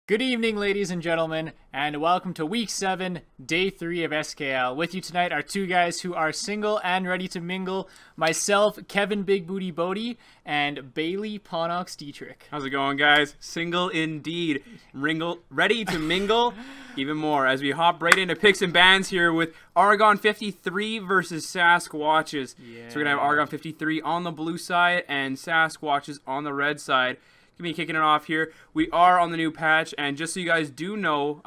Good evening, ladies and gentlemen, and welcome to Week 7, Day 3 of SKL. With you tonight are two guys who are single and ready to mingle. Myself, Kevin Big Booty Bodie, and Bailey Ponox Dietrich. How's it going, guys? Single indeed. Ready to mingle even more as we hop right into picks and bans here with Argon 53 versus Saskwatches. Yeah. So we're going to have Argon 53 on the blue side and Saskwatches on the red side. Gonna be kicking it off here. We are on the new patch, and just so you guys do know,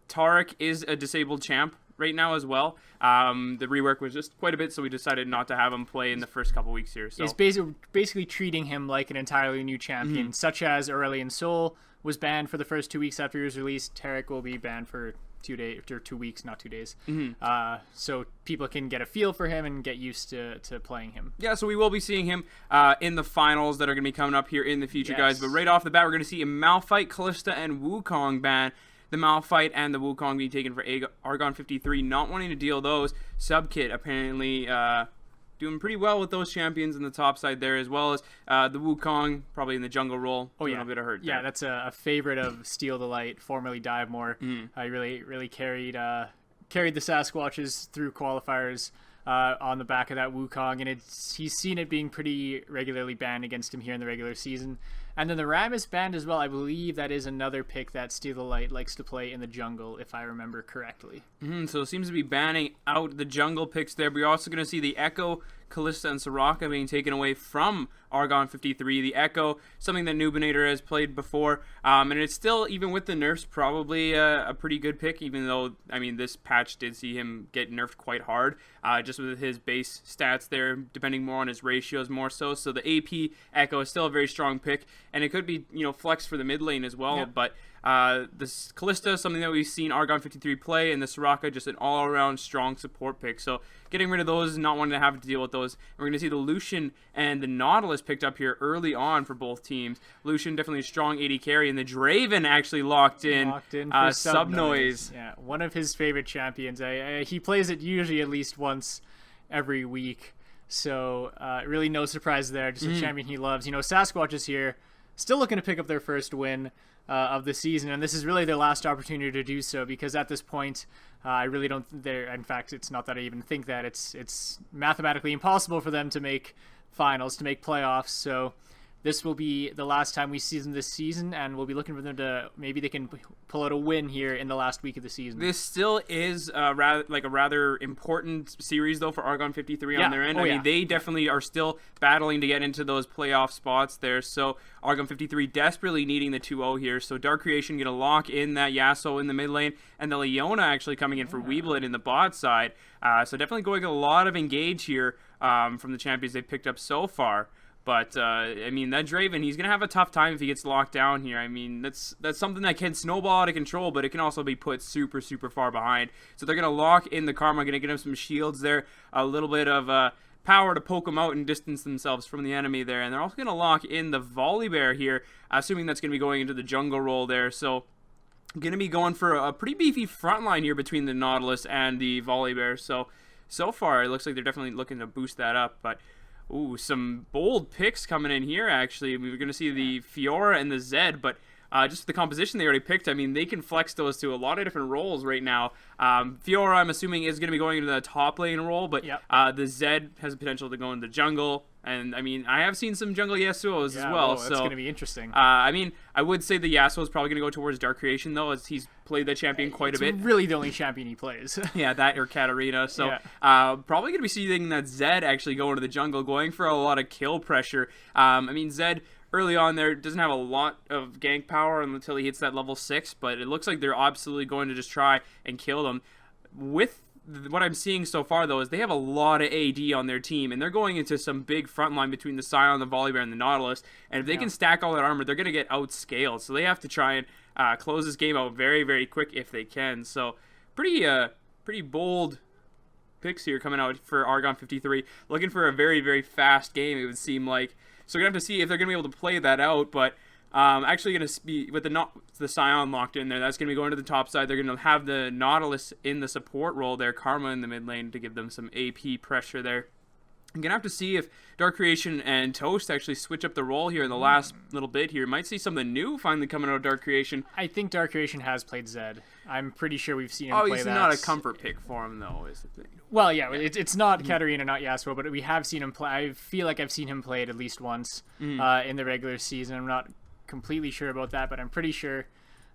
Tarek is a disabled champ right now as well. The rework was just quite a bit, so we decided not to have him play in the first couple weeks here. So it's basically treating him like an entirely new champion, such as Aurelian Soul was banned for the first 2 weeks after he was released. Tarek will be banned for 2 days or 2 weeks, not 2 days. So people can get a feel for him and get used to playing him. Yeah, so we will be seeing him in the finals that are going to be coming up here in the future, guys. But right off the bat, we're going to see a Malphite, Callista, and Wukong ban. The Malphite and the Wukong being taken for Argon 53, not wanting to deal those. Subkit apparently doing pretty well with those champions in the top side there, as well as the Wukong probably in the jungle role. Oh yeah, a bit of hurt. Yeah, there. that's a favorite of Steal the Light, formerly Divemore. I really carried the Saskwatches through qualifiers on the back of that Wukong, and he's seen it being pretty regularly banned against him here in the regular season. And then the Ram is banned as well. I believe that is another pick that Steal the Light likes to play in the jungle, if I remember correctly. So it seems to be banning out the jungle picks there. But we're also going to see the Echo, Callista, and Soraka being taken away from Argon 53. The Echo, something that Nubinator has played before. And it's still, even with the nerfs, probably a pretty good pick, even though, I mean, this patch did see him get nerfed quite hard, just with his base stats there, depending more on his ratios more so. So the AP Echo is still a very strong pick, and it could be, flex for the mid lane as well. Yep. But this Callista, something that we've seen Argon 53 play, and the Soraka, just an all-around strong support pick. So getting rid of those, not wanting to have to deal with those. And we're going to see the Lucian and the Nautilus picked up here early on for both teams. Lucian definitely a strong AD carry, and the Draven actually locked in for Subnoise. Yeah, one of his favorite champions. He plays it usually at least once every week. So really no surprise there. Just a champion he loves. Sasquatch is here, still looking to pick up their first win of the season, and this is really their last opportunity to do so, because at this point I really don't in fact, it's not that I even think that it's mathematically impossible for them to make finals, to make playoffs. So this will be the last time we see them this season, and we'll be looking for them to, maybe they can pull out a win here in the last week of the season. This still is a rather important series, though, for Argon 53 on their end. I mean, they definitely are still battling to get into those playoff spots there. So Argon 53 desperately needing the 2-0 here. So Dark Creation going to lock in that Yasuo in the mid lane, and the Leona actually coming in for Weeblet in the bot side. So definitely going a lot of engage here from the champions they've picked up so far. But, I mean, that Draven, he's going to have a tough time if he gets locked down here. I mean, that's something that can snowball out of control, but it can also be put super, super far behind. So they're going to lock in the Karma, going to get him some shields there, a little bit of power to poke them out and distance themselves from the enemy there. And they're also going to lock in the Volibear here, assuming that's going to be going into the jungle role there. So going to be going for a pretty beefy front line here between the Nautilus and the Volibear. So far, it looks like they're definitely looking to boost that up, but... Ooh, some bold picks coming in here, actually. We're going to see the Fiora and the Zed, but just the composition they already picked, I mean, they can flex those to a lot of different roles right now. Fiora, I'm assuming, is going to be going into the top lane role, but the Zed has the potential to go into the jungle. And, I mean, I have seen some jungle Yasuos as well. That's going to be interesting. I mean, I would say the Yasuo is probably going to go towards Dark Creation, though, as he's played that champion quite a bit. It's really the only champion he plays. Yeah, that or Katarina. So probably going to be seeing that Zed actually go into the jungle, going for a lot of kill pressure. I mean, Zed early on there doesn't have a lot of gank power until he hits that level 6, but it looks like they're absolutely going to just try and kill them. With what I'm seeing so far, though, is they have a lot of AD on their team, and they're going into some big front line between the Scion, the Volibear, and the Nautilus. And if they can stack all that armor, they're going to get outscaled. So they have to try and close this game out very, very quick if they can. So pretty bold picks here coming out for Argon 53. Looking for a very, very fast game, it would seem like. So we're going to have to see if they're going to be able to play that out, but... actually going to be with the Scion locked in there. That's going to be going to the top side. They're going to have the Nautilus in the support role there, Karma in the mid lane to give them some AP pressure there. I'm going to have to see if Dark Creation and Toast actually switch up the role here in the last little bit here. Might see something new finally coming out of Dark Creation. I think Dark Creation has played Zed. I'm pretty sure we've seen him play that. He's not a comfort pick for him, though, is the thing. Well, yeah, it's not Katarina, not Yasuo, but we have seen him play. I feel like I've seen him play it at least once in the regular season. I'm not completely sure about that, but I'm pretty sure.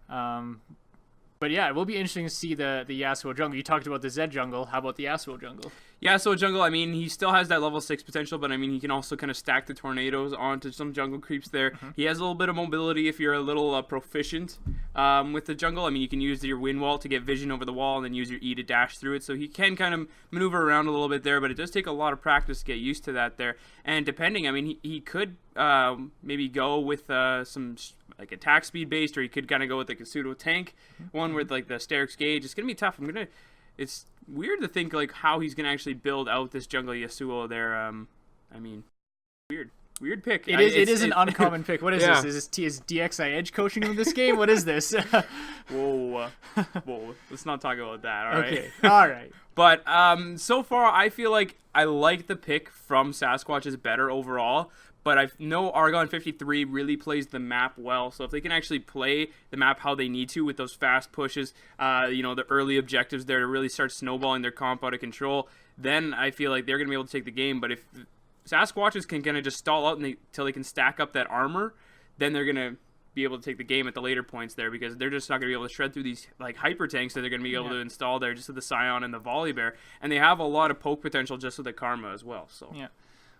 But yeah, it will be interesting to see the Yasuo jungle. You talked about the Zed jungle. How about the Yasuo jungle? Yasuo jungle, I mean, he still has that level 6 potential, but I mean, he can also kind of stack the tornadoes onto some jungle creeps there. He has a little bit of mobility if you're a little proficient with the jungle. I mean, you can use your wind wall to get vision over the wall and then use your E to dash through it. So he can kind of maneuver around a little bit there, but it does take a lot of practice to get used to that there. And depending, I mean, he could maybe go with some like attack speed based, or he could kind of go with like a pseudo tank one with like the Sterix gauge. It's gonna be tough. It's weird to think like how he's gonna actually build out this jungle Yasuo there. I mean, weird pick. It is an uncommon pick. What is this? Is DXI Edge coaching him this game? What is this? Whoa, let's not talk about that. All right. Okay. All right. But so far, I feel like I like the pick from Saskwatches better overall. But I know Argon 53 really plays the map well. So if they can actually play the map how they need to with those fast pushes, the early objectives there to really start snowballing their comp out of control, then I feel like they're going to be able to take the game. But if Saskwatches can kind of just stall out until they can stack up that armor, then they're going to be able to take the game at the later points there, because they're just not going to be able to shred through these like hyper tanks that they're going to be able to install there just with the Scion and the Volibear. And they have a lot of poke potential just with the Karma as well. So yeah.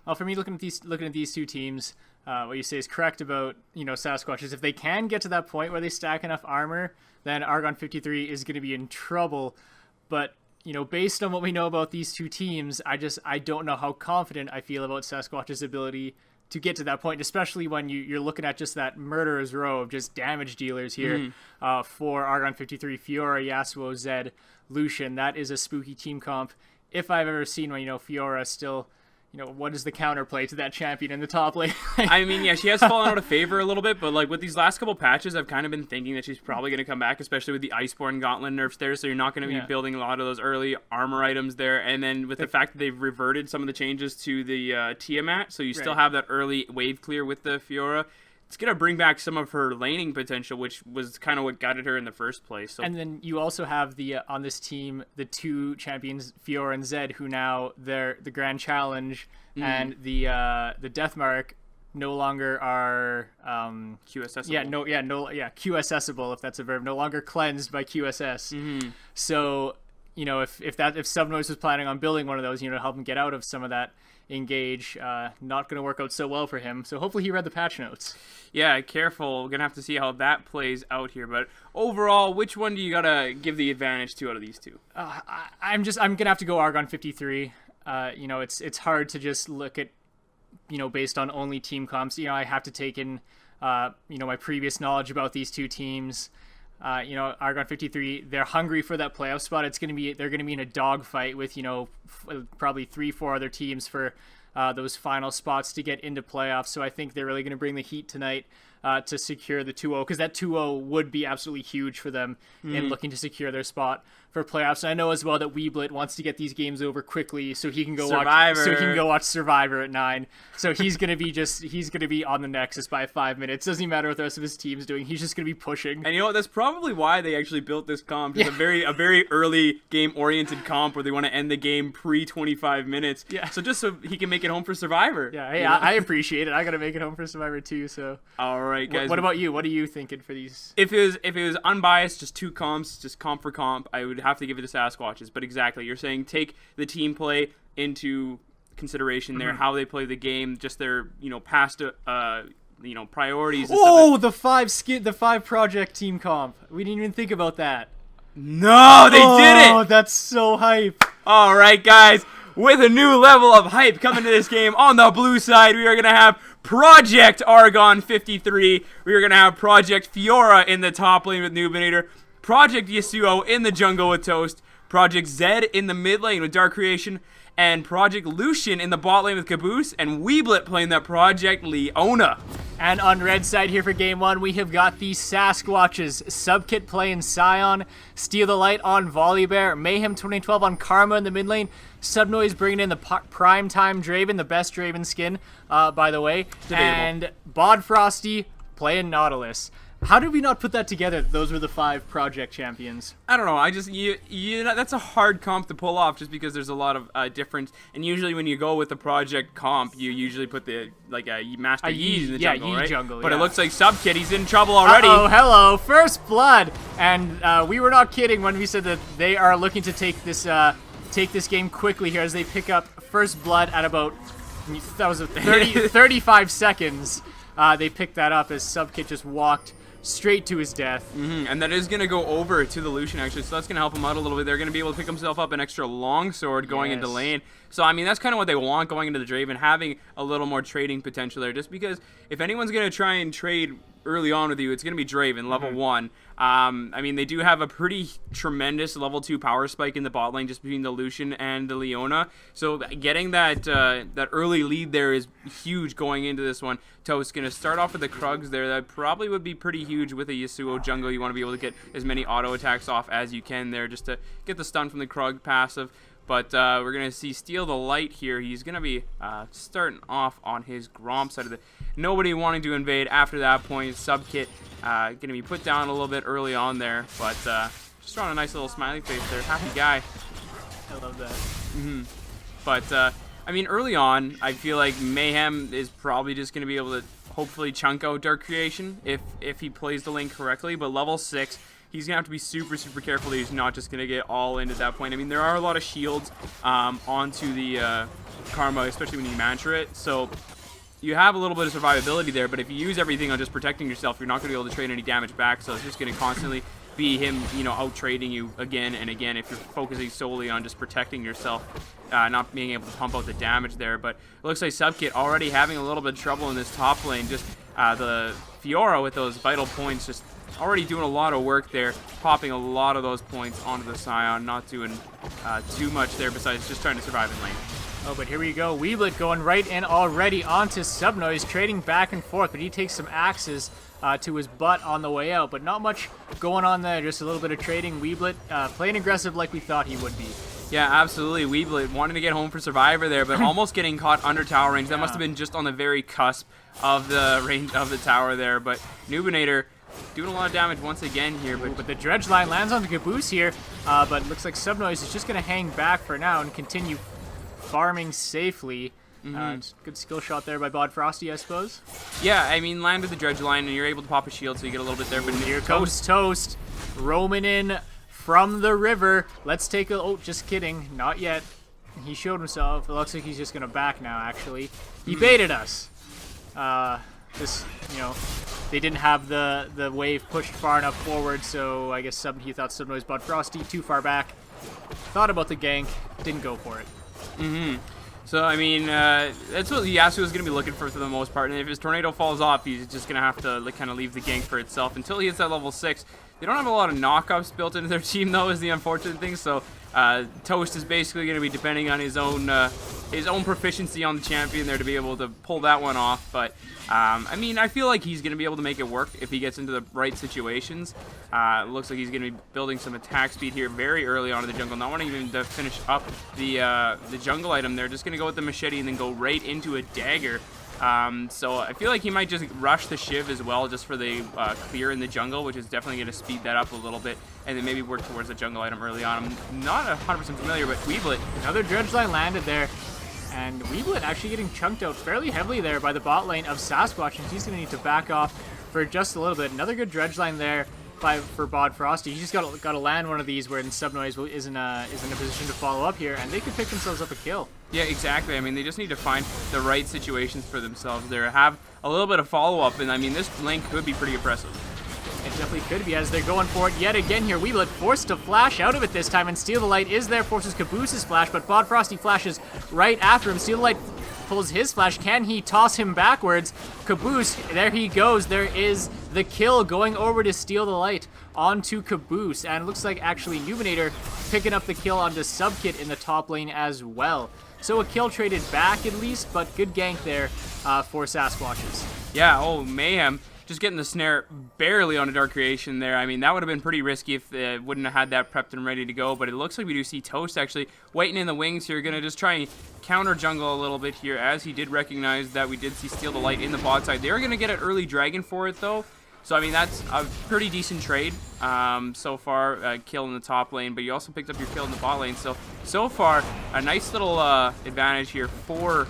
Well, for me, looking at these two teams, what you say is correct about Sasquatches. If they can get to that point where they stack enough armor, then Argon 53 is going to be in trouble. But based on what we know about these two teams, I don't know how confident I feel about Sasquatch's ability to get to that point, especially when you're looking at just that murderer's row of just damage dealers here for Argon 53, Fiora, Yasuo, Zed, Lucian. That is a spooky team comp if I've ever seen one. Fiora still. What is the counterplay to that champion in the top lane? I mean, yeah, she has fallen out of favor a little bit, but like with these last couple patches, I've kind of been thinking that she's probably going to come back, especially with the Iceborne Gauntlet nerfs there, so you're not going to be building a lot of those early armor items there, and then with the fact that they've reverted some of the changes to the Tiamat, so you still have that early wave clear with the Fiora. It's going to bring back some of her laning potential, which was kind of what gutted her in the first place. So. And then you also have on this team, the two champions, Fiora and Zed, who now they're the Grand Challenge and the Deathmark no longer are Q accessible. Q-accessible, if that's a verb, no longer cleansed by QSS. So, if Subnoise was planning on building one of those, to help him get out of some of that engage, not going to work out so well for him. So hopefully he read the patch notes. Yeah, careful. We're going to have to see how that plays out here. But overall, which one do you got to give the advantage to out of these two? I'm going to have to go Argon 53. It's hard to just look at, based on only team comps. I have to take in, my previous knowledge about these two teams. Argon 53, they're hungry for that playoff spot. They're going to be in a dogfight with, probably 3-4 other teams for those final spots to get into playoffs. So I think they're really going to bring the heat tonight to secure the 2-0, because that 2-0 would be absolutely huge for them in looking to secure their spot for playoffs. And I know as well that Weeblit wants to get these games over quickly so he can go watch Survivor at 9. So he's going to be on the Nexus by 5 minutes. Doesn't matter what the rest of his team's doing. He's just going to be pushing. And that's probably why they actually built this comp. It's a very early game oriented comp where they want to end the game pre 25 minutes. Yeah. So just so he can make it home for Survivor. Yeah. Hey, I appreciate it. I got to make it home for Survivor too. So. All right, guys. What about you? What are you thinking for these? If it was unbiased, just two comps, just comp for comp, I would have to give it to Sasquatches. But exactly, you're saying take the team play into consideration there, how they play the game, just their past priorities. The five project team comp. We didn't even think about that. No, they did it. Oh, that's so hype. All right, guys. With a new level of hype coming to this game on the blue side, we are going to have Project Argon 53. We are going to have Project Fiora in the top lane with Noobinator. Project Yasuo in the jungle with Toast. Project Zed in the mid lane with Dark Creation. and Project Lucian in the bot lane with Caboose, and Weeblit playing that Project Leona. And on red side here for game 1, we have got the Saskwatches. Subkit playing Scion, Steal the Light on Volibear, Mayhem 2012 on Karma in the mid lane, Subnoise bringing in the prime time Draven, the best Draven skin, by the way, and Bod Frosty playing Nautilus. How did we not put that together? Those were the 5 project champions. I don't know. I just that's a hard comp to pull off, just because there's a lot of difference. And usually when you go with the project comp, you usually put the Master Yi in the jungle, right? Jungle, but it looks like Subkit, he's in trouble already. Oh, hello, first blood, and we were not kidding when we said that they are looking to take this game quickly here as they pick up first blood at about 35 seconds. They picked that up as Subkit just walked straight to his death. And that is going to go over to the Lucian, actually, so that's going to help him out a little bit. They're going to be able to pick himself up an extra longsword going into lane. So, I mean, that's kind of what they want going into the Draven, having a little more trading potential there, just because if anyone's going to try and trade early on with you, it's going to be Draven, level 1. I mean, they do have a pretty tremendous level 2 power spike in the bot lane just between the Lucian and the Leona. So getting that that early lead there is huge going into this one. Toast going to start off with the Krugs there. That probably would be pretty huge with a Yasuo jungle. You want to be able to get as many auto attacks off as you can there just to get the stun from the Krug passive. But we're going to see Steal the Light here. He's going to be starting off on his Gromp side of the... Nobody wanting to invade after that point. Subkit going to be put down a little bit early on there. But just drawing a nice little smiley face there. Happy guy. I love that. But, I mean, early on, I feel like Mayhem is probably just going to be able to hopefully chunk out Dark Creation if he plays the lane correctly. But level 6... he's going to have to be super, super careful that he's not just going to get all in at that point. I mean, there are a lot of shields onto the Karma, especially when you mantra it. So you have a little bit of survivability there, but if you use everything on just protecting yourself, you're not going to be able to trade any damage back. So it's just going to constantly be him, out-trading you again and again if you're focusing solely on just protecting yourself, not being able to pump out the damage there. But it looks like Subkit already having a little bit of trouble in this top lane. Just the Fiora with those vital points just already doing a lot of work there, popping a lot of those points onto the Scion, not doing too much there besides just trying to survive in lane. Oh, but here we go. Weeblit going right in already onto Subnoise, trading back and forth, but he takes some axes to his butt on the way out, but not much going on there, just a little bit of trading. Weeblit playing aggressive like we thought he would be. Yeah, absolutely. Weeblit wanting to get home for Survivor there, but almost getting caught under tower range. That must have been just on the very cusp of the range of the tower there, but Nubinator doing a lot of damage once again here. But the dredge line lands on the Caboose here, but looks like Subnoise is just going to hang back for now and continue farming safely. Good skill shot there by Bod Frosty, I suppose. Yeah, I mean, landed the dredge line and you're able to pop a shield, so you get a little bit there. But here comes Toast, roaming in from the river. Let's take a... Oh, just kidding. Not yet. He showed himself. It looks like he's just going to back now, actually. He baited us. They didn't have the wave pushed far enough forward, so I guess he thought Subnoise Bod Frosty too far back. Thought about the gank, didn't go for it. So, I mean, that's what Yasuo is going to be looking for the most part. And if his Tornado falls off, he's just going to have to kind of leave the gank for itself until he hits that level 6. They don't have a lot of knockups built into their team, though, is the unfortunate thing. So, Toast is basically going to be depending on his own proficiency on the champion there to be able to pull that one off. But, I mean, I feel like he's going to be able to make it work if he gets into the right situations. It looks like he's going to be building some attack speed here very early on in the jungle. Not wanting even to finish up the jungle item there. Just going to go with the machete and then go right into a dagger. So I feel like he might just rush the Shiv as well just for the clear in the jungle, which is definitely going to speed that up a little bit, and then maybe work towards the jungle item early on. I'm not 100% familiar, but Weeblit. Another dredge line landed there, and Weeblit actually getting chunked out fairly heavily there by the bot lane of Sasquatch, and he's going to need to back off for just a little bit. Another good dredge line there for Bod Frosty. He just got to land one of these where Subnoise is in a position to follow up here, and they could pick themselves up a kill. Yeah, exactly. I mean, they just need to find the right situations for themselves there. Have a little bit of follow-up, and I mean, this lane could be pretty impressive. It definitely could be as they're going for it yet again here. Weeblit forced to flash out of it this time, and Steal the Light is there, forces Caboose's flash, but Bod Frosty flashes right after him. Steal the Light pulls his flash. Can he toss him backwards? Caboose, there he goes. There is the kill going over to Steal the Light onto Caboose, and it looks like actually Nubinator picking up the kill onto Subkit in the top lane as well. So a kill traded back at least, but good gank there for Saskwatches. Yeah, oh, Mayhem just getting the snare barely on a Dark Creation there. I mean, that would have been pretty risky if it wouldn't have had that prepped and ready to go, but it looks like we do see Toast actually waiting in the wings here, going to just try and counter jungle a little bit here, as he did recognize that we did see Steal the Light in the bot side. They were going to get an early Dragon for it, though. So, I mean, that's a pretty decent trade so far, kill in the top lane, but you also picked up your kill in the bot lane. So far, a nice little advantage here for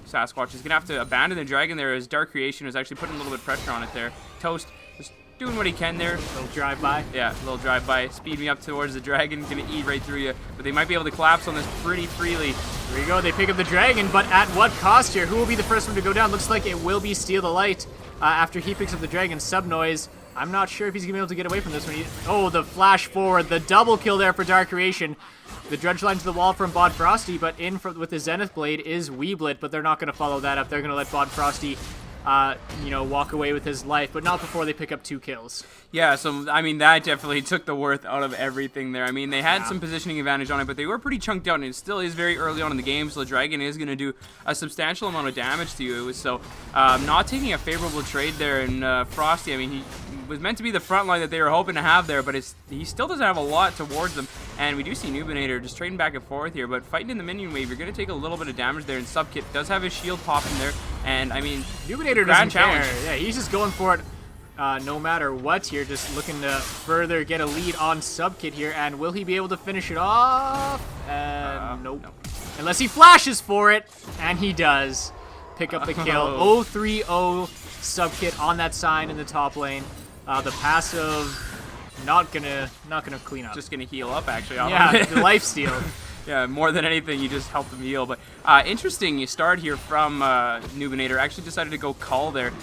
Sasquatch. Is going to have to abandon the Dragon there, as Dark Creation is actually putting a little bit of pressure on it there. Toast just doing what he can there. Little drive-by. Yeah, little drive-by. Speed me up towards the Dragon. Going to eat right through you. But they might be able to collapse on this pretty freely. There you go. They pick up the Dragon, but at what cost here? Who will be the first one to go down? Looks like it will be Steal the Light after he picks up the Dragon. Subnoise. I'm not sure if he's going to be able to get away from this one. Oh, the flash forward. The double kill there for Dark Creation. The dredge line to the wall from Bod Frosty, but in with the Zenith Blade is Weeblit, but they're not going to follow that up. They're going to let Bod Frosty, walk away with his life, but not before they pick up 2 kills. Yeah, so, I mean, that definitely took the worth out of everything there. I mean, they had some positioning advantage on it, but they were pretty chunked out, and it still is very early on in the game, so the Dragon is going to do a substantial amount of damage to you. So, not taking a favorable trade there, and Frosty, I mean, he was meant to be the front line that they were hoping to have there, but he still doesn't have a lot towards them, and we do see Nubinator just trading back and forth here, but fighting in the minion wave, you're going to take a little bit of damage there, and Subkit does have his shield popping there, and, I mean, Nubinator doesn't care. Yeah, he's just going for it. No matter what here, just looking to further get a lead on Subkit here, and will he be able to finish it off? Nope. No. Unless he flashes for it, and he does. Pick up the kill. 0-3-0 Subkit on that sign in the top lane. The passive, not gonna clean up. Just gonna heal up, actually. Yeah, the lifesteal. Yeah, more than anything, you just help him heal. But interesting start here from Nubinator. Actually decided to go Cull there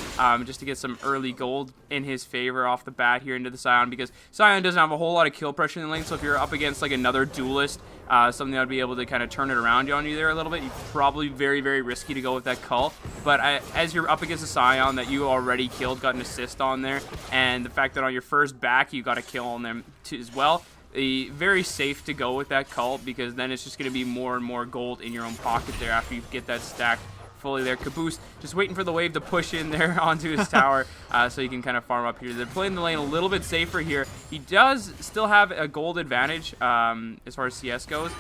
just to get some early gold in his favor off the bat here into the Scion, because Scion doesn't have a whole lot of kill pressure in the lane, so if you're up against like another duelist, something that would be able to kind of turn it around on you there a little bit, you're probably very, very risky to go with that Cull. But as you're up against a Scion that you already killed, got an assist on there, and the fact that on your first back you got a kill on them as well, very safe to go with that Cult, because then it's just going to be more and more gold in your own pocket there after you get that stacked fully there. Caboose just waiting for the wave to push in there onto his tower so you can kind of farm up here. They're playing the lane a little bit safer here. He does still have a gold advantage as far as CS goes.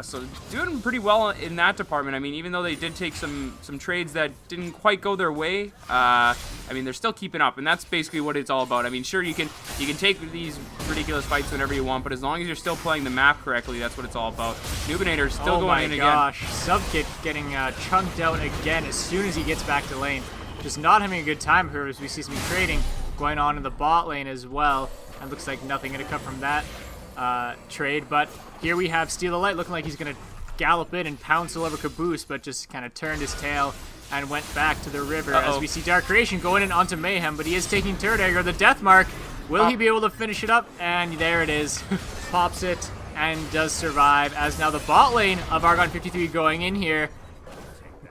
So doing pretty well in that department. I mean, even though they did take some trades that didn't quite go their way, I mean, they're still keeping up, and that's basically what it's all about. I mean, sure, you can take these ridiculous fights whenever you want, but as long as you're still playing the map correctly, that's what it's all about. Nubinator's still going in again. Oh my gosh, Subkit getting chunked out again as soon as he gets back to lane. Just not having a good time here, as we see some trading going on in the bot lane as well, and looks like nothing going to come from that trade. But here we have Steal the Light looking like he's going to gallop in and pounce all over Caboose, but just kind of turned his tail and went back to the river. As we see Dark Creation going in onto Mayhem, but he is taking turret aggro. The Death Mark, will he be able to finish it up? And there it is. Pops it and does survive, as now the bot lane of Argon 53 going in here.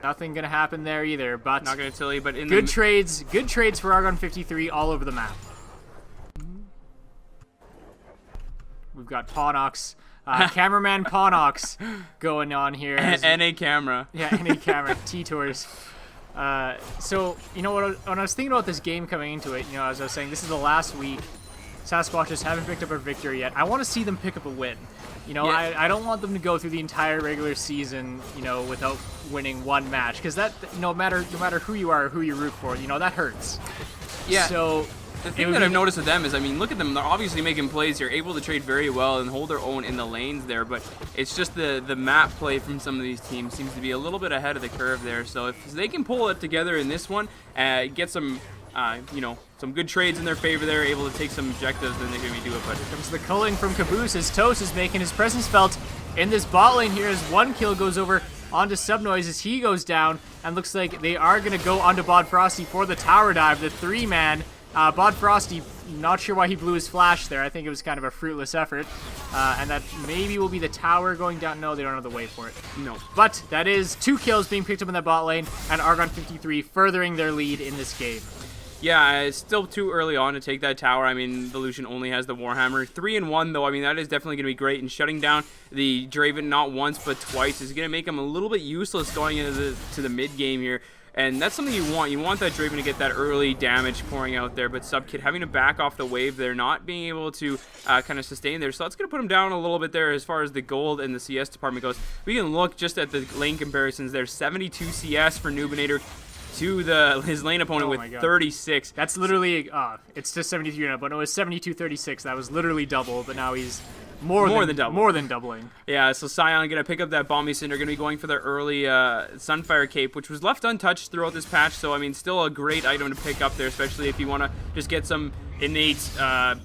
Nothing going to happen there either, but not going to tell you, but in good trades for Argon 53 all over the map. We've got Pawnox, cameraman Pawnox going on here. NA camera. Yeah, NA camera, T-Tours. So, you know, when I was thinking about this game coming into it, you know, as I was saying, this is the last week. Sasquatches haven't picked up a victory yet. I want to see them pick up a win. You know, yeah. I don't want them to go through the entire regular season, you know, without winning one match, because that, you know, no matter who you are or who you root for, you know, that hurts. Yeah. So the thing that I've noticed with them is, I mean, look at them. They're obviously making plays. They're able to trade very well and hold their own in the lanes there, but it's just the map play from some of these teams seems to be a little bit ahead of the curve there. So if they can pull it together in this one, get some, you know, some good trades in their favor there, able to take some objectives, then they can do it. But here comes the culling from Caboose as Toast is making his presence felt in this bot lane here, as one kill goes over onto Subnoise as he goes down, and looks like they are going to go onto Bod Frosty for the tower dive, the 3-man. Bod Frosty, not sure why he blew his flash there. I think it was kind of a fruitless effort. And that maybe will be the tower going down. No, they don't have the way for it. No. But that is 2 kills being picked up in that bot lane, and Argon 53 furthering their lead in this game. Yeah, it's still too early on to take that tower. I mean, the Lucian only has the Warhammer. 3-1, though, I mean, that is definitely going to be great. And shutting down the Draven not once but twice is going to make him a little bit useless going into the mid-game here. And that's something you want. You want that Draven to get that early damage pouring out there. But Subkit having to back off the wave there, not being able to kind of sustain there. So that's going to put him down a little bit there as far as the gold and the CS department goes. We can look just at the lane comparisons there. 72 CS for Noobinator to his lane opponent with 36. That's literally, it's just 73 now, but no, it was 72-36. That was literally double, but now he's more than doubling. Yeah, so Sion going to pick up that Bomb Cinder, going to be going for their early Sunfire Cape, which was left untouched throughout this patch, so I mean, still a great item to pick up there, especially if you want to just get some innate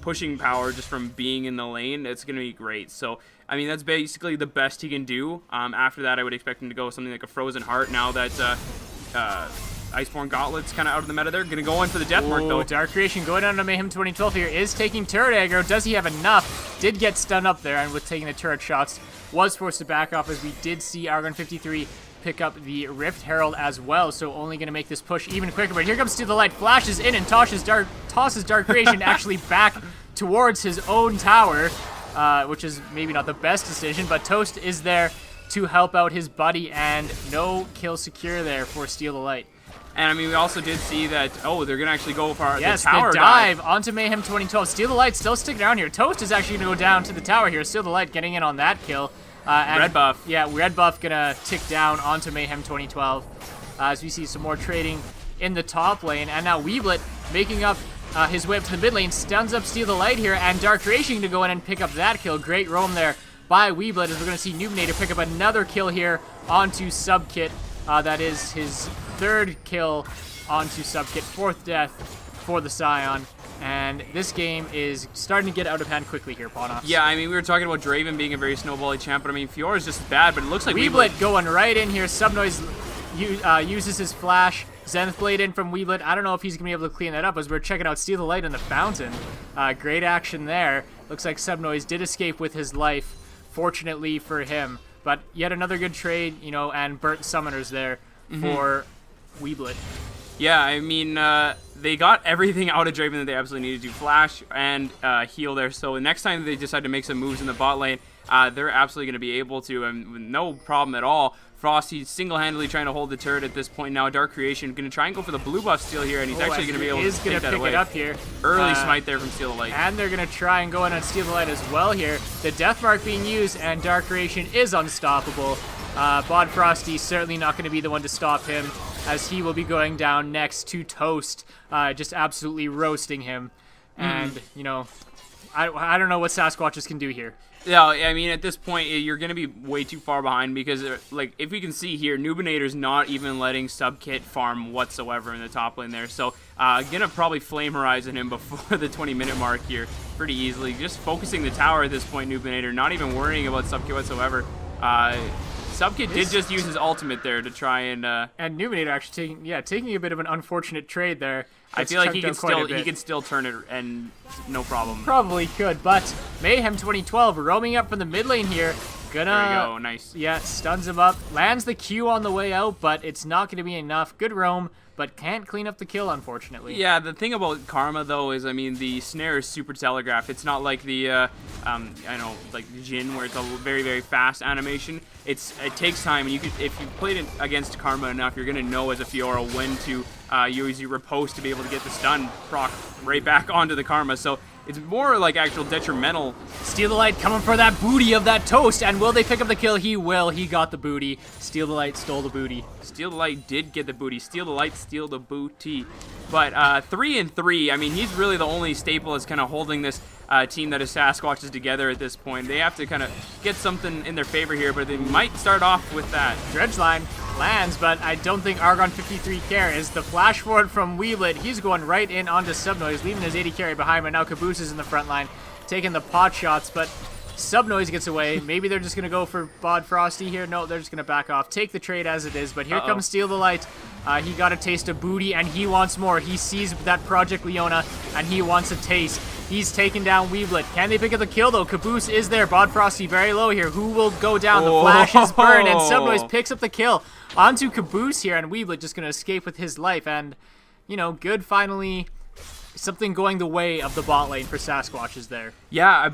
pushing power just from being in the lane. It's going to be great. So I mean, that's basically the best he can do. After that, I would expect him to go with something like a Frozen Heart now that Iceborne Gauntlet's kind of out of the meta there. Going to go in for the Death Mark, though. Dark Creation going down to Mayhem 2012 here is taking turret aggro. Does he have enough? Did get stunned up there, and with taking the turret shots, was forced to back off, as we did see Argon 53 pick up the Rift Herald as well, so only going to make this push even quicker. But here comes Steal the Light, flashes in, and tosses Dark Creation actually back towards his own tower, which is maybe not the best decision, but Toast is there to help out his buddy, and no kill secure there for Steal the Light. And I mean, we also did see that, they're going to actually go for the tower dive onto Mayhem 2012. Steal the Light still sticking around here. Toast is actually going to go down to the tower here. Steal the Light getting in on that kill. And red buff. Yeah, red buff going to tick down onto Mayhem 2012 as we see some more trading in the top lane. And now Weeblet making up his way up to the mid lane, stuns up Steal the Light here, and Dark Creation to go in and pick up that kill. Great roam there by Weeblet, as we're going to see Noobinator pick up another kill here onto Subkit. That is his third kill onto Subkit, fourth death for the Scion, and this game is starting to get out of hand quickly here, Pawnox. Yeah, I mean, we were talking about Draven being a very snowbally champ, but I mean, Fiora is just bad, but it looks like Weeblet going right in here. Subnoise uses his flash. Zenith Blade in from Weeblet. I don't know if he's going to be able to clean that up, as we're checking out Steal the Light in the fountain. Great action there. Looks like Subnoise did escape with his life, fortunately for him. But yet another good trade, and burnt summoners there for Weeblet. Yeah, I mean, they got everything out of Draven that they absolutely needed to. Flash and heal there. So next time they decide to make some moves in the bot lane, they're absolutely going to be able to, and no problem at all. Frosty single-handedly trying to hold the turret at this point now. Dark Creation going to try and go for the blue buff steal here, and he's actually going to be able to take that away. It up here. Early smite there from Steal the Light. And they're going to try and go in on Steal the Light as well here. The Death Mark being used, and Dark Creation is unstoppable. Bod Frosty certainly not going to be the one to stop him, as he will be going down next to Toast, just absolutely roasting him. And, I don't know what Saskwatches can do here. Yeah, I mean, at this point, you're going to be way too far behind because, if we can see here, Noobinator's not even letting Subkit farm whatsoever in the top lane there. So, going to probably Flame Horizon him before the 20-minute mark here pretty easily. Just focusing the tower at this point, Noobinator, not even worrying about Subkit whatsoever. Subkit did just use his ultimate there to try and Noobinator actually taking a bit of an unfortunate trade there. I feel like he can still turn it and no problem. Probably could, but Mayhem 2012 roaming up from the mid lane here. There you go, nice. Yeah, stuns him up, lands the Q on the way out, but it's not going to be enough. Good roam, but can't clean up the kill, unfortunately. Yeah, the thing about Karma, though, is, I mean, the snare is super telegraphed. It's not like the, like Jin, where it's a very, very fast animation. It takes time, and if you played it against Karma enough, you're going to know as a Fiora when to use your riposte to be able to get the stun proc right back onto the Karma. So it's more like actual detrimental. Steal the Light coming for that booty of that Toast, and will they pick up the kill? He will. He got the booty. Steal the Light stole the booty. Steal the Light did get the booty. Steal the Light, steal the booty. But 3-3, I mean, he's really the only staple that's kind of holding this team that is Saskwatches together at this point. They have to kind of get something in their favor here, but they might start off with that. Dredge line lands, but I don't think Argon 53 cares. The flash forward from Weeblet, he's going right in onto Subnoise, leaving his 80 carry behind, but now Caboose is in the front line, taking the pot shots, but Subnoise gets away. Maybe they're just going to go for Bod Frosty here. No, they're just going to back off. Take the trade as it is, but here comes Steal the Light. He got a taste of booty, and he wants more. He sees that Project Leona, and he wants a taste. He's taken down Weeblet. Can they pick up the kill, though? Caboose is there. Bod Frosty very low here. Who will go down? The flash is burned, and Subnoise picks up the kill onto Caboose here, and Weeblet just going to escape with his life. And, good finally. Something going the way of the bot lane for Saskwatches there. Yeah,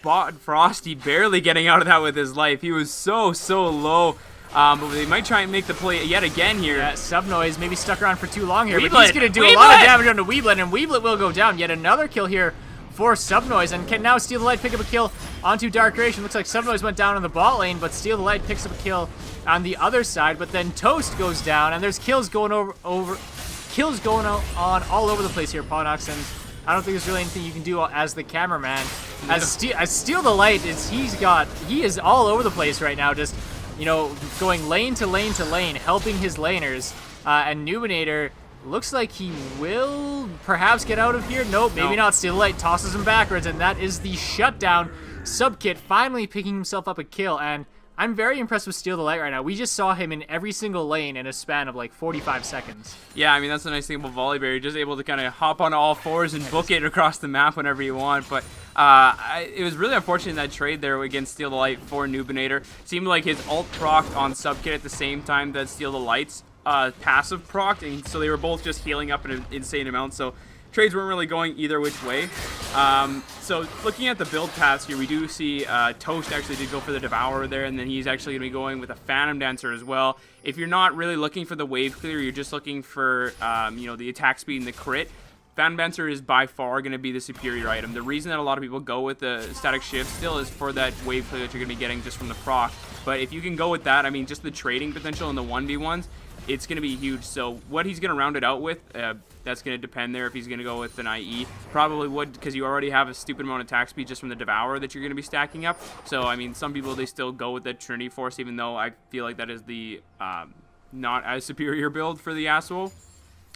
Bot Frosty barely getting out of that with his life. He was so low. But they might try and make the play yet again here. Yeah, Subnoise maybe stuck around for too long here, but he's going to do a lot of damage onto Weeblet, and Weeblet will go down. Yet another kill here for Subnoise, and can now Steal the Light pick up a kill onto Dark Creation. Looks like Subnoise went down on the bot lane, but Steal the Light picks up a kill on the other side, but then Toast goes down, and there's kills going on all over the place here, Ponox, and I don't think there's really anything you can do as the cameraman. No. As Steal the Light he is all over the place right now, just going lane to lane to lane, helping his laners. And Nubinator looks like he will perhaps get out of here. Nope, maybe not. Steal the Light tosses him backwards, and that is the shutdown. Subkit finally picking himself up a kill, and I'm very impressed with Steal the Light right now. We just saw him in every single lane in a span of like 45 seconds. Yeah, I mean, that's the nice thing about Volibear. You're just able to kind of hop on all fours and book it across the map whenever you want. But it was really unfortunate in that trade there against Steal the Light for Nubinator. Seemed like his ult procced on Subkit at the same time that Steal the Light's passive procced, and so they were both just healing up an insane amount. So trades weren't really going either which way. So looking at the build paths here, we do see Toast actually did go for the Devourer there, and then he's actually going to be going with a Phantom Dancer as well. If you're not really looking for the wave clear, you're just looking for the attack speed and the crit, Phantom Dancer is by far going to be the superior item. The reason that a lot of people go with the static shift still is for that wave clear that you're going to be getting just from the proc. But if you can go with that, I mean, just the trading potential in the 1v1s, it's going to be huge. So what he's going to round it out with, that's going to depend there. If he's going to go with an IE, probably would, because you already have a stupid amount of attack speed just from the Devourer that you're going to be stacking up. So, I mean, some people, they still go with the Trinity Force, even though I feel like that is the not as superior build for the Yasuo.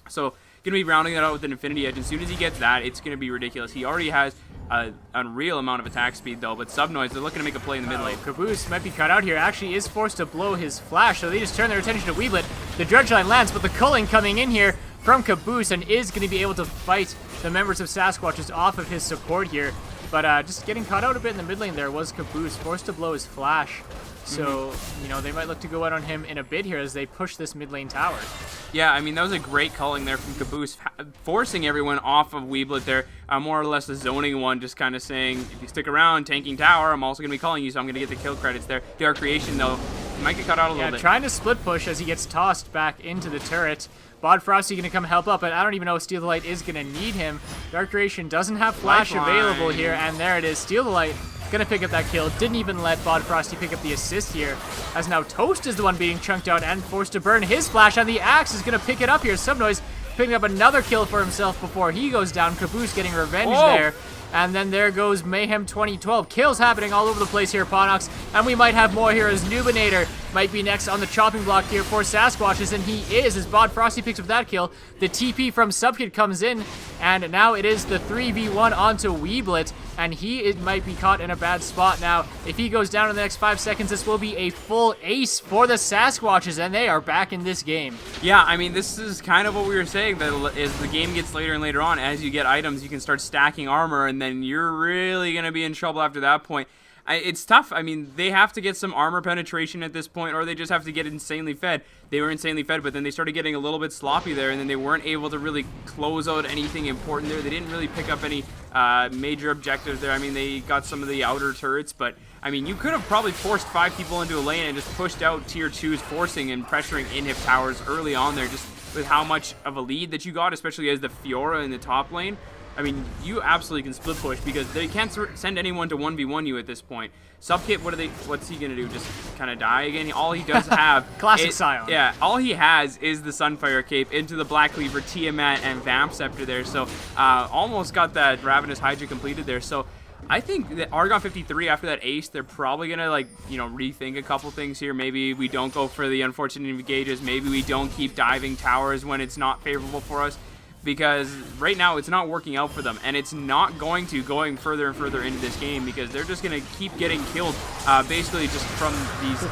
So, going to be rounding that out with an Infinity Edge. As soon as he gets that, it's going to be ridiculous. He already has an unreal amount of attack speed, though, but Subnoise, they're looking to make a play in the mid lane. Caboose might be cut out here. Actually is forced to blow his flash, so they just turn their attention to Weeblet. The Dredge Line lands, but the culling coming in here from Caboose, and is going to be able to fight the members of Saskwatches off of his support here. But just getting caught out a bit in the mid lane there was Caboose, forced to blow his flash. So, they might look to go out on him in a bit here as they push this mid lane tower. Yeah, I mean, that was a great culling there from Caboose, forcing everyone off of Weeblet there. More or less a zoning one, just kind of saying, if you stick around, tanking tower, I'm also going to be calling you, so I'm going to get the kill credits there. Dark Creation, though, might get cut out a little bit. Trying to split push as he gets tossed back into the turret. Bod Frosty going to come help up, but I don't even know if Steal the Light is going to need him. Dark Creation doesn't have flash available here, and there it is. Steal the Light going to pick up that kill. Didn't even let Bod Frosty pick up the assist here, as now Toast is the one being chunked out and forced to burn his flash, and the Axe is going to pick it up here. Subnoise picking up another kill for himself before he goes down. Caboose getting revenge there. And then there goes Mayhem 2012. Kills happening all over the place here, Ponox. And we might have more here as Nubinator might be next on the chopping block here for Saskwatches. And he is, as Bod Frosty picks up that kill. The TP from Subkit comes in. And now it is the 3v1 onto Weeblet. And he might be caught in a bad spot now. If he goes down in the next 5 seconds, this will be a full ace for the Saskwatches. And they are back in this game. Yeah, I mean, this is kind of what we were saying. That as the game gets later and later on, as you get items, you can start stacking armor. And then you're really going to be in trouble after that point. It's tough. I mean, they have to get some armor penetration at this point, or they just have to get insanely fed. They were insanely fed, but then they started getting a little bit sloppy there, and then they weren't able to really close out anything important there. They didn't really pick up any major objectives there. I mean, they got some of the outer turrets, but I mean, you could have probably forced 5 people into a lane and just pushed out tier 2s, forcing and pressuring inhib towers early on there, just with how much of a lead that you got, especially as the Fiora in the top lane. I mean, you absolutely can split push because they can't send anyone to 1v1 you at this point. Subkit, what's he gonna do? Just kind of die again? All he does have classic Scion. Yeah, all he has is the Sunfire Cape into the Black Cleaver, Tiamat, and Vamp Scepter there. So almost got that Ravenous Hydra completed there. So I think that Argon 53 after that ace, they're probably gonna rethink a couple things here. Maybe we don't go for the unfortunate engages. Maybe we don't keep diving towers when it's not favorable for us. Because right now it's not working out for them, and it's not going further and further into this game because they're just going to keep getting killed basically just from these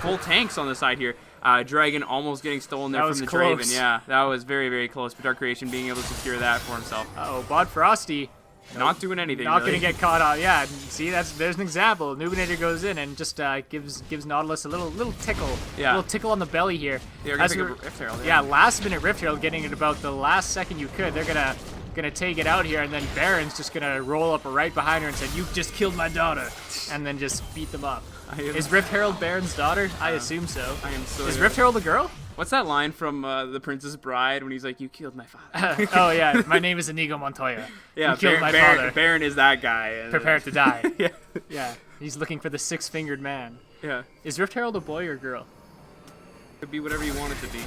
full tanks on the side here. Dragon almost getting stolen there from the Draven. Yeah, that was very, very close, but Dark Creation being able to secure that for himself. Bod Frosty Not doing anything. Not really. going to get caught out. Yeah, see, there's an example. Nubinator goes in and just gives Nautilus a little tickle. Yeah. A little tickle on the belly here. They're going to take a Rift Herald. Yeah, last minute Rift Herald, getting it about the last second you could. They're gonna take it out here, and then Baron's just gonna roll up right behind her and say, "You just killed my daughter," and then just beat them up. Is Rift Herald Baron's daughter? I assume so. I am so. Is Rift Herald a girl? What's that line from The Princess Bride when he's like, "You killed my father"? Oh yeah, my name is Inigo Montoya. Yeah, you killed my father. Baron is that guy. Prepare to die. Yeah. Yeah, he's looking for the six-fingered man. Yeah. Is Rift Herald a boy or girl? Could be whatever you want it to be.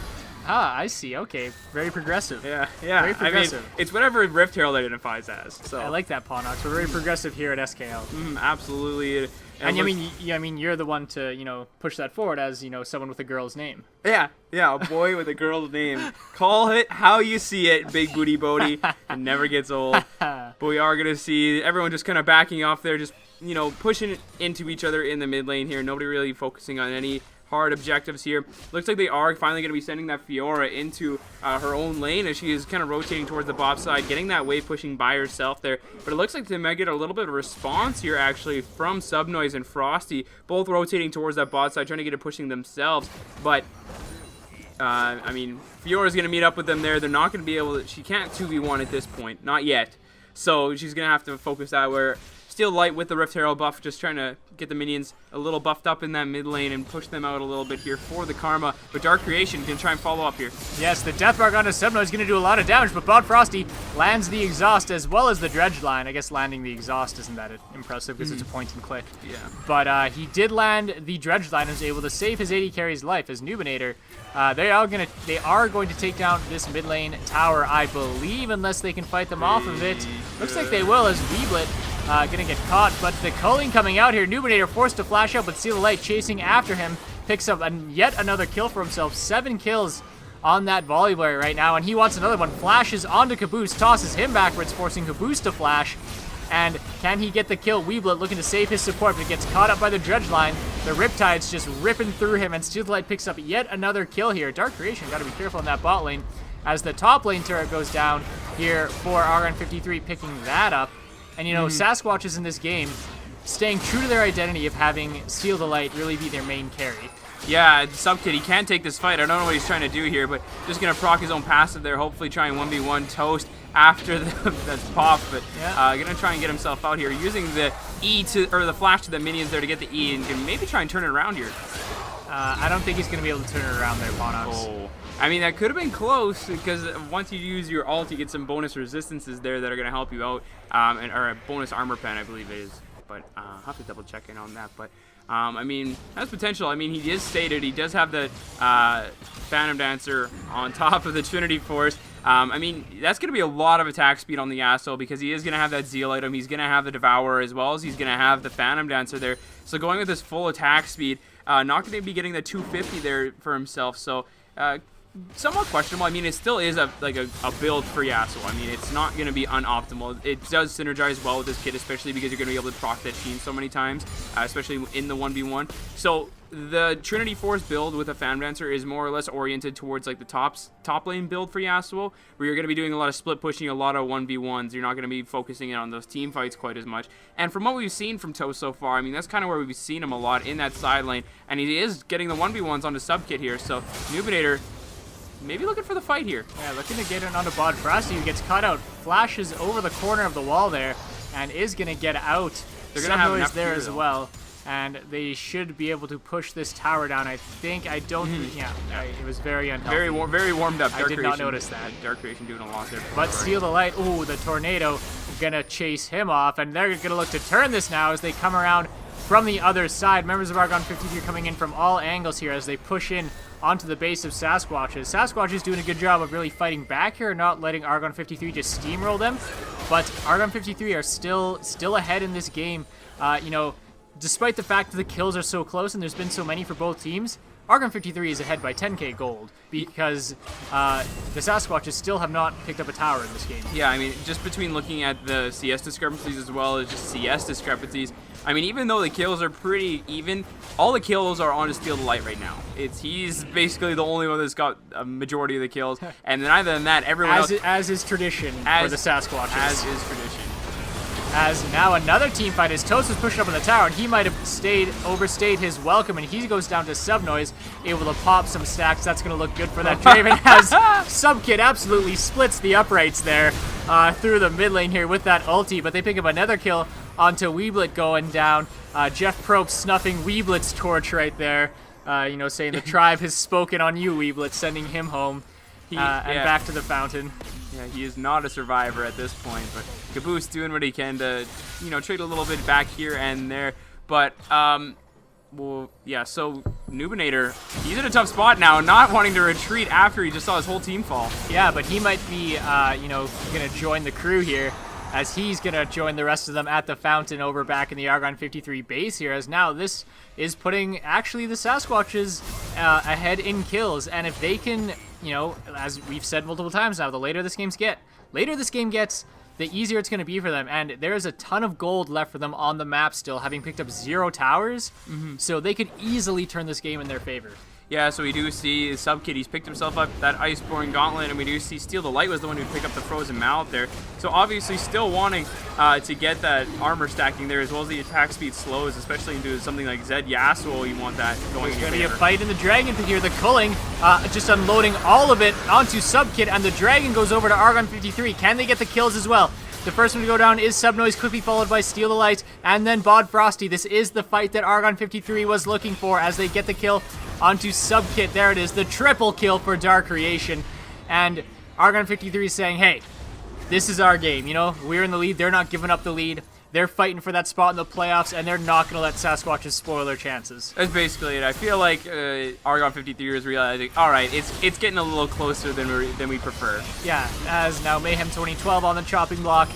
Ah, I see. Okay, very progressive. Yeah. Very progressive. I mean, it's whatever Rift Herald identifies as. So I like that, Pawnox. We're very progressive here at SKL. Absolutely. And I mean, you're the one to push that forward as someone with a girl's name. Yeah, a boy with a girl's name. Call it how you see it, Big Booty Bodie. It never gets old. But we are gonna see everyone just kind of backing off there, just pushing into each other in the mid lane here. Nobody really focusing on any hard objectives here. Looks like they are finally going to be sending that Fiora into her own lane as she is kind of rotating towards the bot side, getting that wave pushing by herself there. But it looks like they might get a little bit of response here actually from Subnoise and Frosty, both rotating towards that bot side, trying to get it pushing themselves. But I mean, Fiora's going to meet up with them there. They're not going to be able to, she can't 2v1 at this point, not yet. So she's going to have to focus that where Steel Light with the Rift Herald buff, just trying to get the minions a little buffed up in that mid lane and push them out a little bit here for the Karma. But Dark Creation can try and follow up here. Yes, the Death Mark onto Subno is going to do a lot of damage, but Bot Frosty lands the exhaust as well as the Dredge line. I guess landing the exhaust isn't that impressive because it's a point and click. Yeah. But he did land the Dredge line and was able to save his AD carry's life as Nubinator. They are going to take down this mid lane tower, I believe, unless they can fight them off of it. Looks like they will as Weeblet gonna get caught, but the culling coming out here. Nubinator forced to flash out, but Seal the Light chasing after him picks up yet another kill for himself. 7 kills on that volley boy right now, and he wants another one. Flashes onto Caboose, tosses him backwards, forcing Caboose to flash. And can he get the kill? Weeblet looking to save his support, but he gets caught up by the Dredge line. The Riptide's just ripping through him, and Steel the Light picks up yet another kill here. Dark Creation got to be careful in that bot lane as the top lane turret goes down here for Argon 53 picking that up. And Saskwatches in this game staying true to their identity of having Steel the Light really be their main carry. Yeah, Subkid, he can take this fight. I don't know what he's trying to do here, but just going to proc his own passive there, hopefully try and 1v1 Toast after the pop. But going to try and get himself out here, using the the flash to the minions there to get the E, and can maybe try and turn it around here. I don't think he's going to be able to turn it around there, Pawnox. Oh. I mean, that could have been close, because once you use your ult, you get some bonus resistances there that are going to help you out, or a bonus armor pen, I believe it is. But I'll have to double check in on that. But I mean, that's potential. I mean, he is stated he does have the Phantom Dancer on top of the Trinity Force. I mean, that's going to be a lot of attack speed on the Yasuo, because he is going to have that Zeal item. He's going to have the Devourer, as well as he's going to have the Phantom Dancer there. So going with this full attack speed, not going to be getting the 250 there for himself. So somewhat questionable. I mean, it still is a build for Yasuo. I mean, it's not going to be unoptimal. It does synergize well with this kit, especially because you're going to be able to proc that Sheen so many times, especially in the 1v1. So the Trinity Force build with a Phantom Dancer is more or less oriented towards like the top lane build for Yasuo, where you're going to be doing a lot of split pushing, a lot of 1v1s. You're not going to be focusing in on those team fights quite as much. And from what we've seen from Toast so far, I mean, that's kind of where we've seen him a lot, in that side lane. And he is getting the 1v1s onto Subkit here. So Nubinator maybe looking for the fight here. Yeah, looking to get it onto Bod Frosty, who gets caught out, flashes over the corner of the wall there, and is going to get out. They're going to have noise there as well, and they should be able to push this tower down. I think. I don't. It was very unhealthy. Very warmed up. I did not notice that. Dark Creation doing a lot there. But Steal the Light. Ooh, the Tornado gonna chase him off, and they're gonna look to turn this now as they come around from the other side. Members of Argon 53 coming in from all angles here as they push in onto the base of Saskwatches. Saskwatches doing a good job of really fighting back here, not letting Argon 53 just steamroll them. But Argon 53 are still ahead in this game. Despite the fact that the kills are so close and there's been so many for both teams, Argon 53 is ahead by 10k gold because the Saskwatches still have not picked up a tower in this game. Yeah, I mean, just between looking at the CS discrepancies as well as just CS discrepancies, I mean, even though the kills are pretty even, all the kills are on Steal the Light right now. He's basically the only one that's got a majority of the kills, and then other than that, everyone else... As is tradition for the Saskwatches. As is tradition. as now another team fight as Toast was pushing up on the tower, and he might have overstayed his welcome, and he goes down to Subnoise, able to pop some stacks. That's going to look good for that Draven as Subkid absolutely splits the uprights there through the mid lane here with that ulti, but they pick up another kill onto Weeblit going down. Jeff Probst snuffing Weeblit's torch right there, saying the tribe has spoken on you, Weeblit, sending him home and back to the fountain. Yeah, he is not a survivor at this point, but Caboose doing what he can to, trade a little bit back here and there. But, so Nubinator, he's in a tough spot now, not wanting to retreat after he just saw his whole team fall. Yeah, but he might be, going to join the crew here, as he's going to join the rest of them at the fountain over back in the Argon 53 base here, as now this is putting actually the Saskwatches ahead in kills. And if they can, as we've said multiple times now, the later this game gets, the easier it's going to be for them. And there's a ton of gold left for them on the map still, having picked up 0 towers. So they could easily turn this game in their favor. Yeah, so we do see Subkid, he's picked himself up that Iceborne Gauntlet, and we do see Steal the Light was the one who picked up the Frozen Mallet there. So obviously still wanting to get that armor stacking there, as well as the attack speed slows, especially into something like Zed Yasuo, you want that going. There's going to be a fight in the Dragon Pit here. The Culling just unloading all of it onto Subkid, and the Dragon goes over to Argon 53. Can they get the kills as well? The first one to go down is Subnoise, quickly followed by Steal the Light, and then Bod Frosty. This is the fight that Argon 53 was looking for as they get the kill onto Subkid. There it is, the triple kill for Dark Creation. And Argon 53 is saying, hey, this is our game, we're in the lead, they're not giving up the lead. They're fighting for that spot in the playoffs, and they're not going to let Saskwatches spoil their chances. That's basically it. I feel like Argon 53 is realizing, all right, it's getting a little closer than we prefer. Yeah, as now Mayhem 2012 on the chopping block.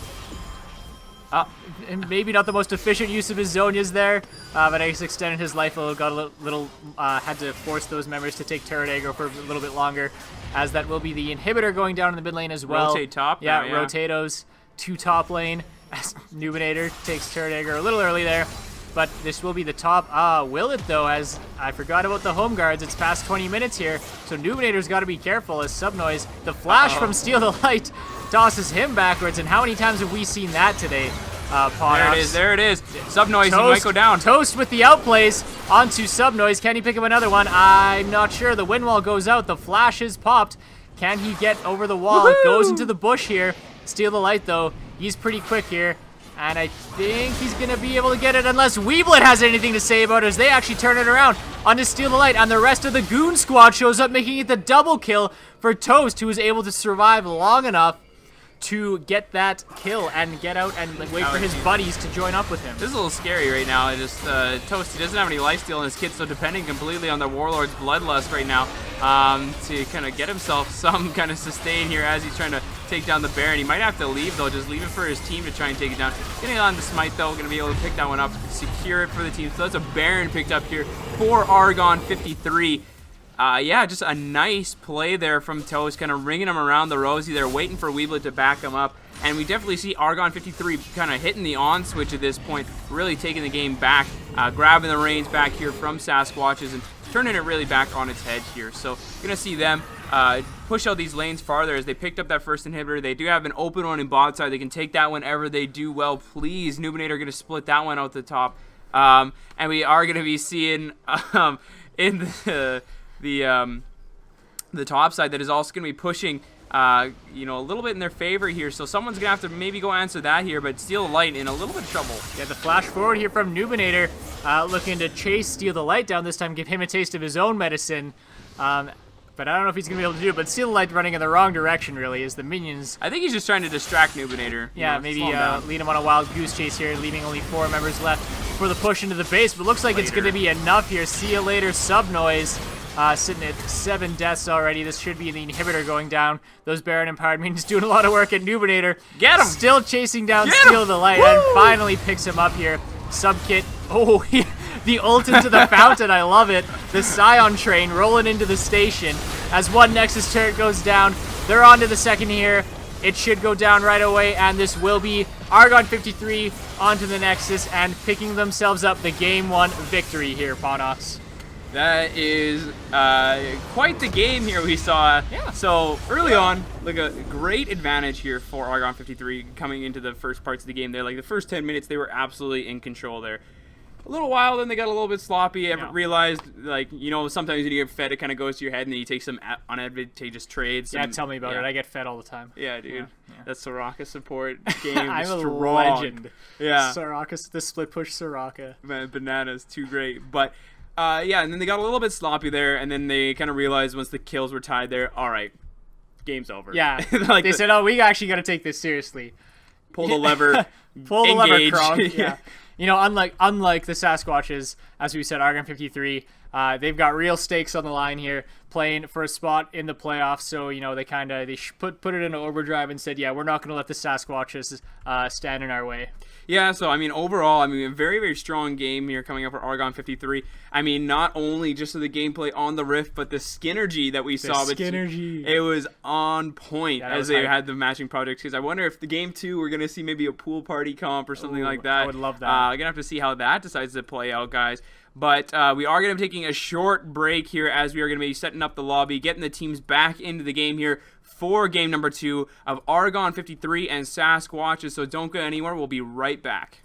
And maybe not the most efficient use of his Zonias there, but I guess extended his life a little, got a little had to force those members to take turret aggro for a little bit longer, as that will be the inhibitor going down in the mid lane as well. Rotate top. Yeah, Rotatos to top lane, as Nubinator takes turret aggro a little early there, but this will be the top. Will it though, as I forgot about the home guards. It's past 20 minutes here, so Nubinator's got to be careful as Subnoise, the flash from Steal the Light, tosses him backwards, and how many times have we seen that today? There it is. Subnoise, he might go down. Toast with the outplays onto Subnoise. Can he pick up another one? I'm not sure. The wind wall goes out. The flash is popped. Can he get over the wall? It goes into the bush here. Steal the Light, though. He's pretty quick here. And I think he's going to be able to get it unless Weeblit has anything to say about it, as they actually turn it around onto Steal the Light. And the rest of the Goon Squad shows up, making it the double kill for Toast, who was able to survive long enough to get that kill and get out and wait for his buddies to join up with him. This is a little scary right now. Toast, he doesn't have any lifesteal, and his kid's so depending completely on the Warlord's Bloodlust right now to kind of get himself some kind of sustain here as he's trying to take down the Baron. He might have to leave, though, just leave it for his team to try and take it down. Getting on the Smite, though, going to be able to pick that one up, secure it for the team. So that's a Baron picked up here for Argon 53. Just a nice play there from Toast, kind of ringing him around the rosy there, waiting for Weeblit to back him up. And we definitely see Argon 53 kind of hitting the on switch at this point, really taking the game back, grabbing the reins back here from Saskwatches and turning it really back on its head here. So going to see them push out these lanes farther as they picked up that first inhibitor. They do have an open one in bot side. They can take that whenever they do well. Please, Nubinator going to split that one out the top. And we are going to be seeing in the top side that is also going to be pushing a little bit in their favor here, so someone's gonna have to maybe go answer that here, but Steal the Light in a little bit of trouble. Yeah, the flash forward here from Nubinator, looking to chase Steal the Light down this time, give him a taste of his own medicine, but I don't know if he's gonna be able to do it. But Steal the Light running in the wrong direction, really, as the minions. I think he's just trying to distract Nubinator. Yeah, maybe lead him on a wild goose chase here, leaving only 4 members left for the push into the base, but looks like it's gonna be enough here. See you later, Subnoise. Sitting at 7 deaths already. This should be the inhibitor going down. Those Baron Empowered minions doing a lot of work at Nubinator. Get him! Still chasing down Steal the Light. Woo! And finally picks him up here. Subkit. Oh, the ult into the fountain. I love it. The Scion train rolling into the station. As one Nexus turret goes down, they're on to the second here. It should go down right away, and this will be Argon 53 onto the Nexus and picking themselves up the Game 1 victory here, Ponox. That is quite the game here we saw. Yeah. So early on, like a great advantage here for Argon 53 coming into the first parts of the game there. Like the first 10 minutes, they were absolutely in control there. A little while, then they got a little bit sloppy. I realized, like, sometimes when you get fed, it kind of goes to your head, and then you take some unadvantageous trades. Yeah, tell me about it. I get fed all the time. Yeah, dude. Yeah. That Soraka support game I'm is a strong. legend. Yeah. Soraka, the split push Soraka. Man, bananas, too great. But and then they got a little bit sloppy there, and then they kind of realized once the kills were tied there, all right, game's over. Yeah, like they said, oh, we actually got to take this seriously. Pull the lever, pull the engage. lever, Kronk. Yeah. Unlike the Saskwatches, as we said, Argon 53, they've got real stakes on the line here, playing for a spot in the playoffs. So they put it into overdrive and said, yeah, we're not going to let the Saskwatches stand in our way. Yeah, so overall, a very, very strong game here coming up for Argon 53. Not only just the gameplay on the Rift, but the Skinergy that we saw. Skinergy. It was on point as they had the matching projects. Because I wonder if the game 2 we're gonna see maybe a pool party comp or something like that. I would love that. We're gonna have to see how that decides to play out, guys. But we are going to be taking a short break here as we are going to be setting up the lobby, getting the teams back into the game here for game number 2 of Argon 53 and Saskwatches. So don't go anywhere. We'll be right back.